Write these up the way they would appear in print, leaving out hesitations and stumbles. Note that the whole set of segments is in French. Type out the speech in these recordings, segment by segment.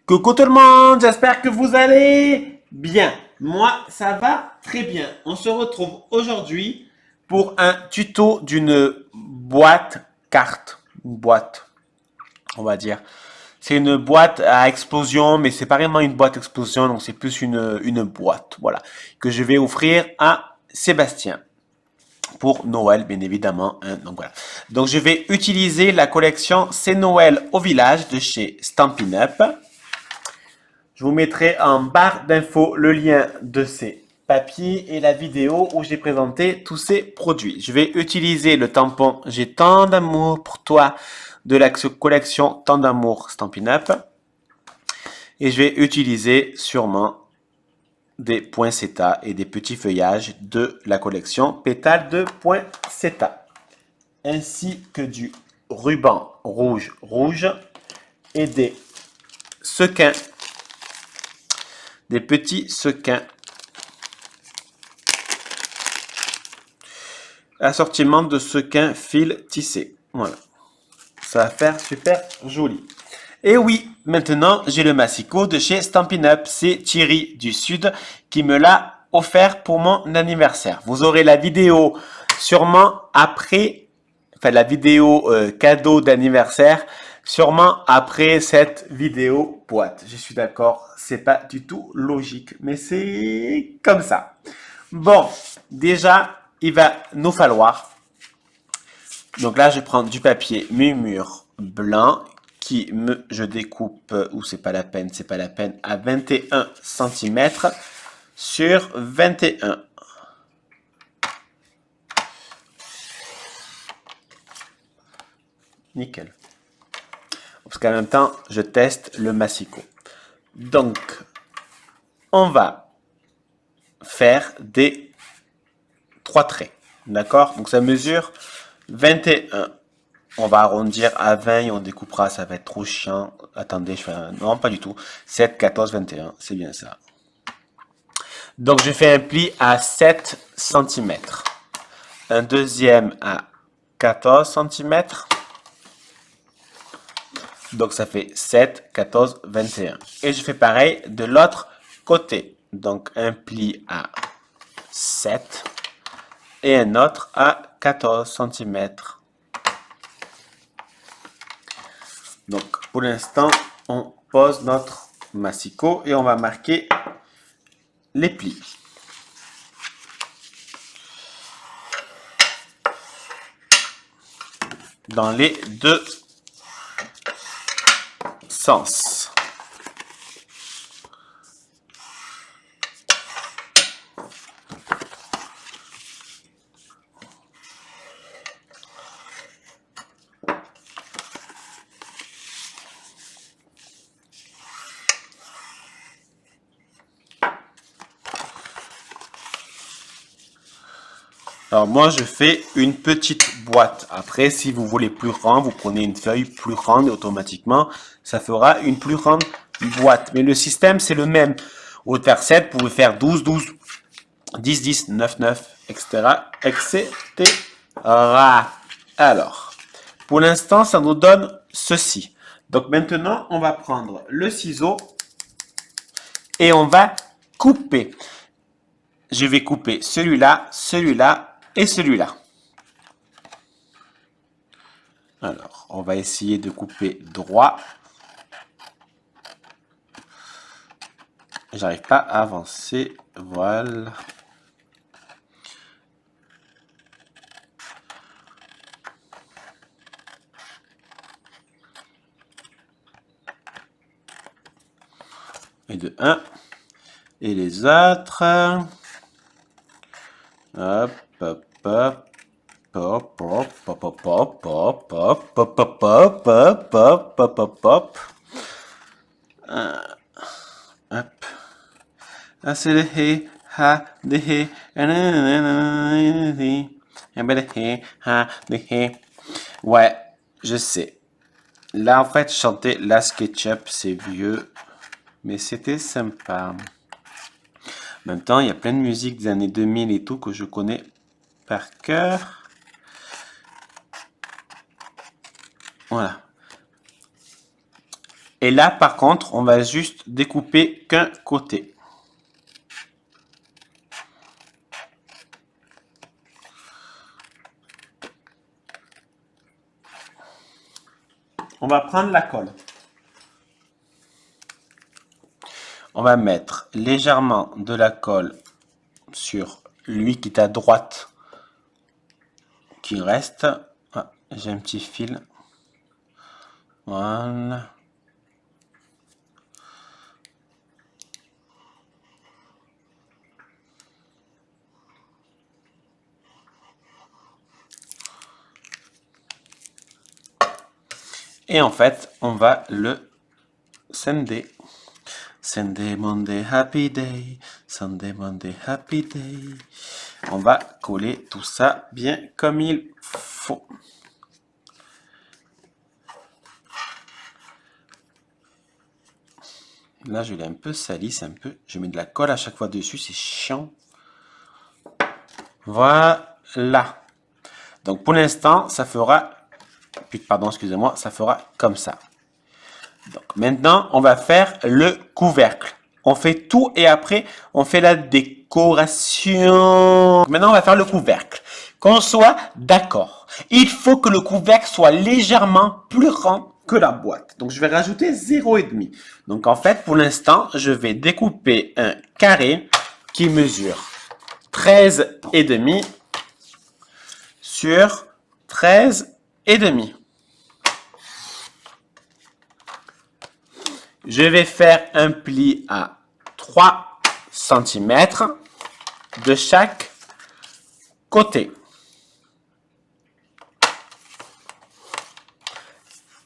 Coucou tout le monde, j'espère que vous allez bien. Moi, ça va très bien. On se retrouve aujourd'hui pour un tuto d'une boîte carte. Une boîte, on va dire. C'est une boîte à explosion, mais c'est pas vraiment une boîte explosion, donc c'est plus une boîte, voilà, que je vais offrir à Sébastien pour Noël, bien évidemment. Hein, donc voilà. Donc je vais utiliser la collection C'est Noël au village de chez Stampin' Up. Je vous mettrai en barre d'infos le lien de ces papiers et la vidéo où j'ai présenté tous ces produits. Je vais utiliser le tampon J'ai tant d'amour pour toi de la collection Tant d'amour Stampin' Up. Et je vais utiliser sûrement des poinsettias et des petits feuillages de la collection Pétales de poinsettia. Ainsi que du ruban rouge et des sequins, des petits sequins. Assortiment de sequins fil tissé. Voilà. Ça va faire super joli. Et oui, maintenant, j'ai le massicot de chez Stampin' Up. C'est Thierry du Sud qui me l'a offert pour mon anniversaire. Vous aurez la vidéo sûrement après, enfin la vidéo cadeau d'anniversaire, sûrement après cette vidéo boîte. Je suis d'accord, c'est pas du tout logique, mais c'est comme ça. Bon, déjà, il va nous falloir, donc là, je prends du papier murmure blanc je découpe, ou c'est pas la peine, à 21 cm sur 21. Nickel. Parce qu'en même temps, je teste le massicot. Donc, on va faire des 3 traits. D'accord? Donc, ça mesure 21. On va arrondir à 20 et on découpera, ça va être trop chiant. Attendez, je fais un... Non, pas du tout. 7, 14, 21, c'est bien ça. Donc, je fais un pli à 7 cm. Un deuxième à 14 cm. Donc, ça fait 7, 14, 21. Et je fais pareil de l'autre côté. Donc, un pli à 7 et un autre à 14 cm. Donc, pour l'instant, on pose notre massicot et on va marquer les plis. Dans les deux sens. Alors moi, je fais une petite boîte. Après, si vous voulez plus grand, vous prenez une feuille plus grande et automatiquement, ça fera une plus grande boîte. Mais le système, c'est le même. Au lieu de faire 7, vous pouvez faire 12, 12, 10, 10, 9, 9, etc., etc. Alors, pour l'instant, ça nous donne ceci. Donc maintenant, on va prendre le ciseau et on va couper. Je vais couper celui-là, celui-là et celui-là. Alors, on va essayer de couper droit. J'arrive pas à avancer. Voilà. Et de 1. Et les autres. Hop, hop, hop. Hop, hop, hop, hop, hop, hop, hop, hop, hop, hop, hop, hop, hop, hop, hop. Hop. Ah, c'est le he, ha, de he, ha, de he. Ouais, je sais. Là, en fait, chanter La SketchUp, c'est vieux, mais c'était sympa. En même temps, il y a plein de musiques des années 2000 et tout que je connais par cœur. Voilà. Et là, par contre, on va juste découper qu'un côté. On va prendre la colle. On va mettre légèrement de la colle sur lui qui est à droite, qui reste. Ah, j'ai un petit fil. Voilà. Et en fait, on va le scinder. Sunday, Monday, happy day. Sunday, Monday, happy day. On va coller tout ça bien comme il faut. Là, je l'ai un peu sali, c'est un peu... Je mets de la colle à chaque fois dessus, c'est chiant. Voilà. Donc, pour l'instant, ça fera... Pardon, excusez-moi, ça fera comme ça. Donc, maintenant, on va faire le couvercle. On fait tout et après, on fait la décoration. Maintenant, on va faire le couvercle. Qu'on soit d'accord. Il faut que le couvercle soit légèrement plus grand que la boîte. Donc, je vais rajouter 0,5. Donc, en fait, pour l'instant, je vais découper un carré qui mesure 13,5 sur 13,5. Je vais faire un pli à 3 cm de chaque côté.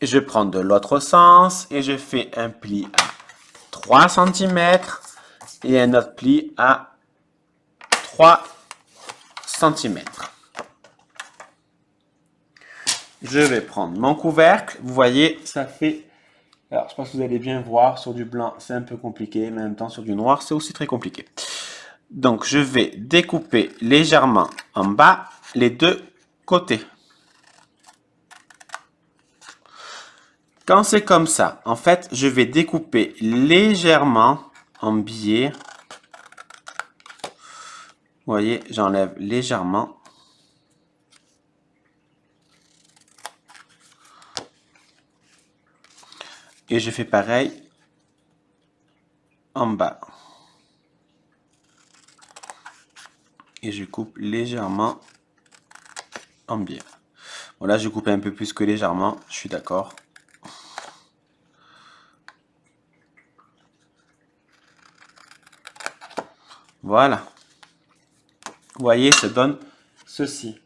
Je prends de l'autre sens et je fais un pli à 3 cm et un autre pli à 3 cm. Je vais prendre mon couvercle. Vous voyez, ça fait... Alors, je pense que vous allez bien voir, sur du blanc, c'est un peu compliqué, mais en même temps, sur du noir, c'est aussi très compliqué. Donc, je vais découper légèrement en bas les deux côtés. Quand c'est comme ça, en fait, je vais découper légèrement en biais. Vous voyez, j'enlève légèrement. Et je fais pareil en bas. Et je coupe légèrement en biais. Bon, là, je coupe un peu plus que légèrement, je suis d'accord. Voilà. Vous voyez, ça donne ceci.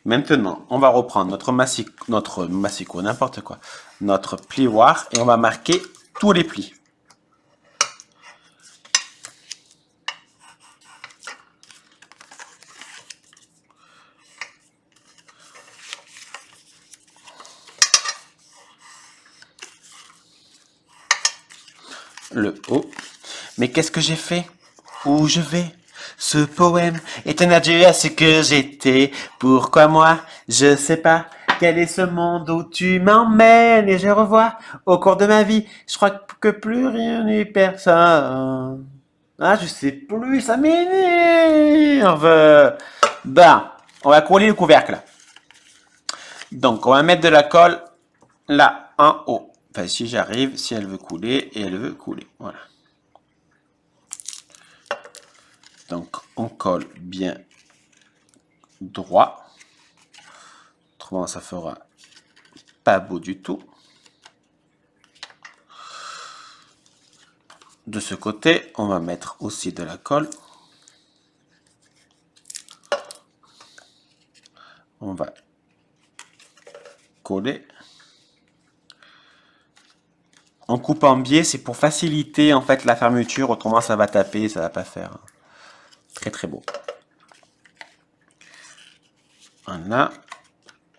Maintenant, on va reprendre notre massicot, n'importe quoi, notre plioir, et on va marquer tous les plis. Le haut. Mais qu'est-ce que j'ai fait? Où je vais? Ce poème est un adieu à ce que j'étais. Pourquoi moi? Je sais pas. Quel est ce monde où tu m'emmènes et je revois au cours de ma vie? Je crois que plus rien ni personne. Ah, je sais plus, ça m'énerve. Ben, on va coller le couvercle. Donc, on va mettre de la colle là, en haut. Enfin, si j'arrive, si elle veut couler, et elle veut couler. Voilà. Donc, on colle bien droit. Autrement, ça fera pas beau du tout. De ce côté, on va mettre aussi de la colle. On va coller. On coupe en biais, c'est pour faciliter en fait la fermeture. Autrement, ça va taper, ça va pas faire très très beau. Voilà.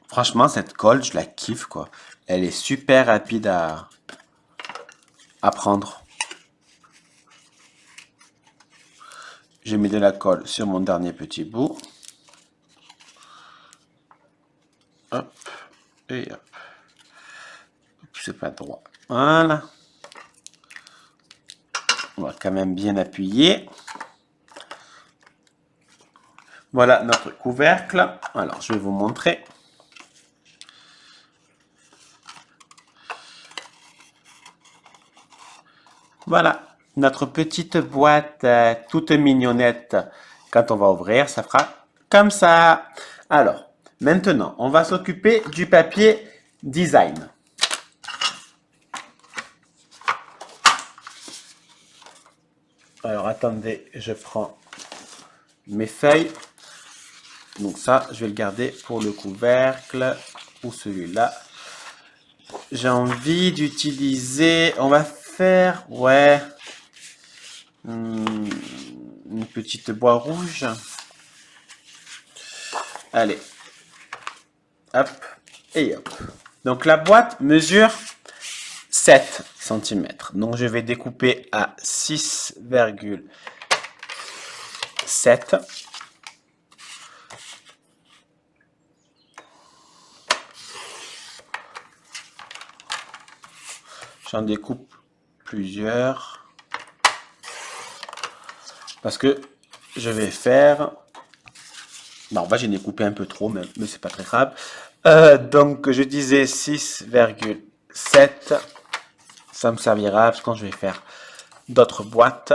Franchement, cette colle, je la kiffe quoi. Elle est super rapide à prendre. Je mets de la colle sur mon dernier petit bout. Hop. Et hop. C'est pas droit. Voilà. On va quand même bien appuyer. Voilà notre couvercle. Alors, je vais vous montrer. Voilà, notre petite boîte toute mignonnette. Quand on va ouvrir, ça fera comme ça. Alors, maintenant, on va s'occuper du papier design. Alors, attendez, je prends mes feuilles. Donc ça, je vais le garder pour le couvercle ou celui-là. J'ai envie d'utiliser, on va faire, ouais, une petite bois rouge. Allez, hop, et hop. Donc la boîte mesure 7 cm. Donc je vais découper à 6,7. J'en découpe plusieurs. Parce que je vais faire... Non, en fait, j'en ai coupé un peu trop, mais c'est pas très grave. Donc, je disais 6,7. Ça me servira parce que quand je vais faire d'autres boîtes.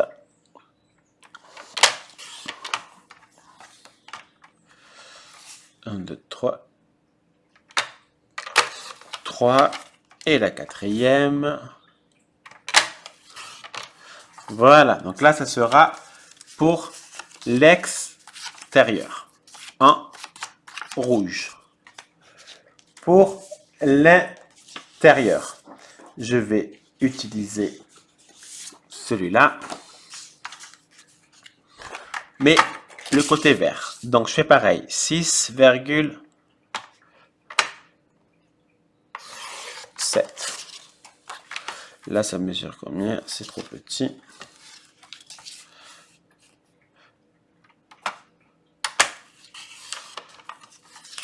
Un, deux, trois. 3. Et la quatrième. Voilà. Donc là, ça sera pour l'extérieur. En rouge. Pour l'intérieur, je vais utiliser celui-là. Mais le côté vert. Donc, je fais pareil. 6,7. Là, ça mesure combien? C'est trop petit.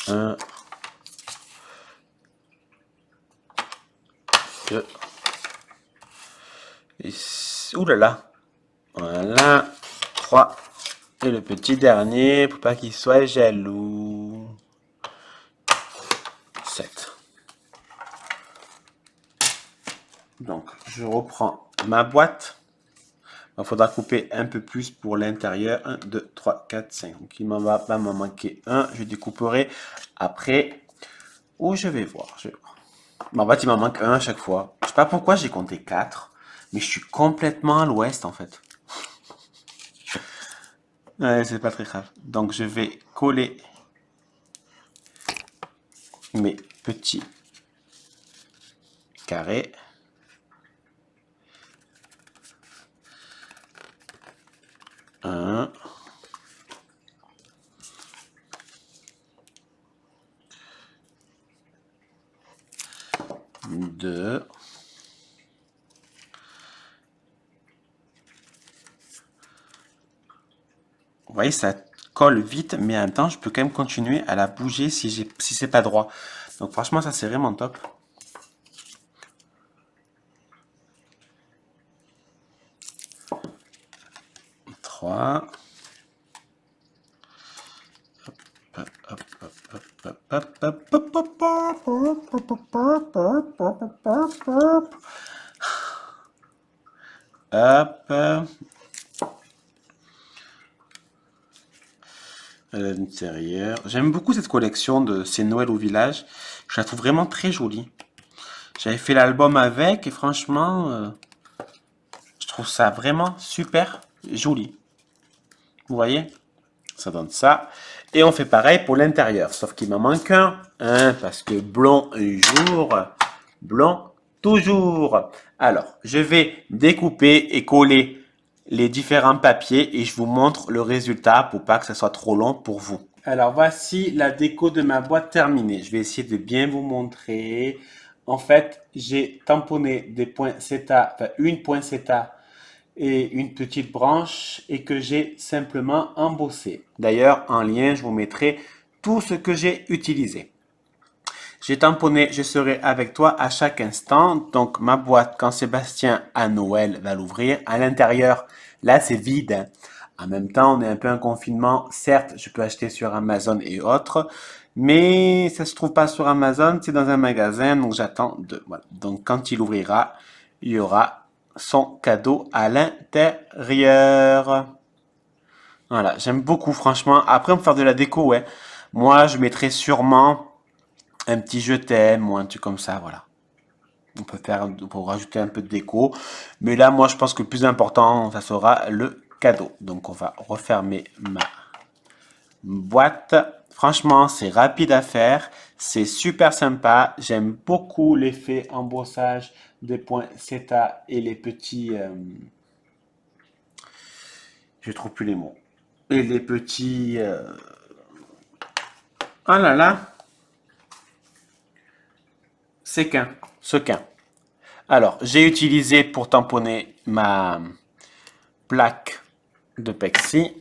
Un, deux. Ouh là là. Voilà. 3. Et le petit dernier, pour pas qu'il soit jaloux. 7. Donc, je reprends ma boîte. Il faudra couper un peu plus pour l'intérieur. 1, 2, 3, 4, 5. Donc, il m'en manquer un. Je découperai après. Où je vais voir. En fait, il m'en manque un à chaque fois. Je sais pas pourquoi j'ai compté 4. Mais je suis complètement à l'ouest, en fait. Ouais, c'est pas très grave. Donc, je vais coller mes petits carrés. Un. Deux. Vous voyez, ça colle vite, mais en même temps, je peux quand même continuer à la bouger si c'est pas droit. Donc franchement, ça c'est vraiment top. Trois. Hop. À l'intérieur. J'aime beaucoup cette collection de C'est Noël au village. Je la trouve vraiment très jolie. J'avais fait l'album avec et franchement, je trouve ça vraiment super joli. Vous voyez? Ça donne ça. Et on fait pareil pour l'intérieur. Sauf qu'il m'en manque un. Hein, parce que blond un jour, blond toujours. Alors, je vais découper et coller les différents papiers et je vous montre le résultat pour pas que ça soit trop long pour vous. Alors, voici la déco de ma boîte terminée. Je vais essayer de bien vous montrer. En fait, j'ai tamponné des poinsettias, enfin une poinsettia et une petite branche et que j'ai simplement embossé. D'ailleurs, en lien, je vous mettrai tout ce que j'ai utilisé. J'ai tamponné, je serai avec toi à chaque instant. Donc, ma boîte, quand Sébastien à Noël va l'ouvrir, à l'intérieur, là, c'est vide, hein. En même temps, on est un peu en confinement. Certes, je peux acheter sur Amazon et autres, mais ça se trouve pas sur Amazon, c'est dans un magasin, donc j'attends de, voilà. Donc, quand il ouvrira, il y aura son cadeau à l'intérieur. Voilà, j'aime beaucoup, franchement. Après, on peut faire de la déco, ouais. Moi, je mettrais sûrement un petit je t'aime ou un truc comme ça, voilà. On peut faire pour rajouter un peu de déco. Mais là, moi, je pense que le plus important, ça sera le cadeau. Donc, on va refermer ma boîte. Franchement, c'est rapide à faire. C'est super sympa. J'aime beaucoup l'effet embossage des points CETA et les petits... je trouve plus les mots. Et les petits... ah là là, sequin. Alors, j'ai utilisé pour tamponner ma plaque de Pexi.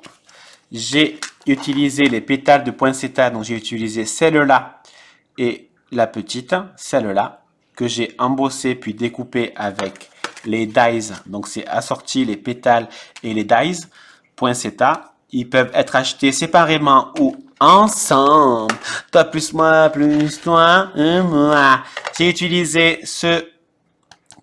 J'ai utilisé les pétales de poinsettia, donc j'ai utilisé celle-là et la petite, celle-là, que j'ai embossé puis découpé avec les dies. Donc c'est assorti les pétales et les dies poinsettia. Ils peuvent être achetés séparément ou ensemble. Toi plus moi, plus toi, moi. J'ai utilisé ce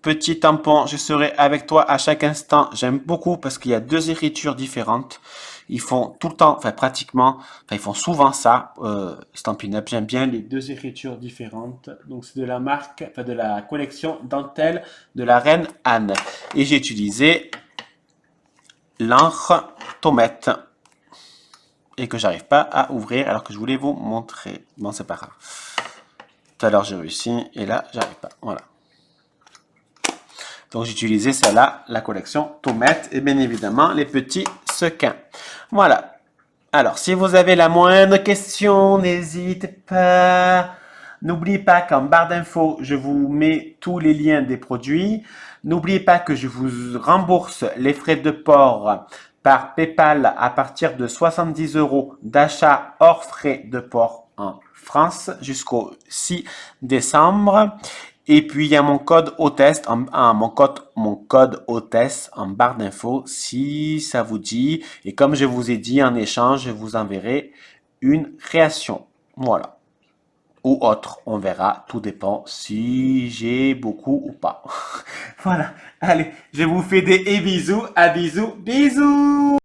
petit tampon, je serai avec toi à chaque instant. J'aime beaucoup parce qu'il y a deux écritures différentes. Ils font tout le temps, enfin pratiquement, enfin ils font souvent ça, Stampin' Up. J'aime bien les deux écritures différentes. Donc c'est de la marque, enfin de la collection dentelle de la reine Anne. Et j'ai utilisé l'encre Tomette et que j'arrive pas à ouvrir alors que je voulais vous montrer. Bon, c'est pas grave. Tout à l'heure j'ai réussi et là j'arrive pas. Voilà. Donc, j'ai utilisé celle-là, la collection Tomate et bien évidemment les petits sequins. Voilà. Alors, si vous avez la moindre question, n'hésitez pas. N'oubliez pas qu'en barre d'infos, je vous mets tous les liens des produits. N'oubliez pas que je vous rembourse les frais de port par PayPal à partir de 70 € d'achat hors frais de port en France jusqu'au 6 décembre. Et puis, il y a mon code hôtesse, mon code hôtesse en barre d'infos si ça vous dit. Et comme je vous ai dit, en échange, je vous enverrai une création. Voilà. Ou autre, on verra. Tout dépend si j'ai beaucoup ou pas. Voilà. Allez, je vous fais des bisous. À bisous. Bisous.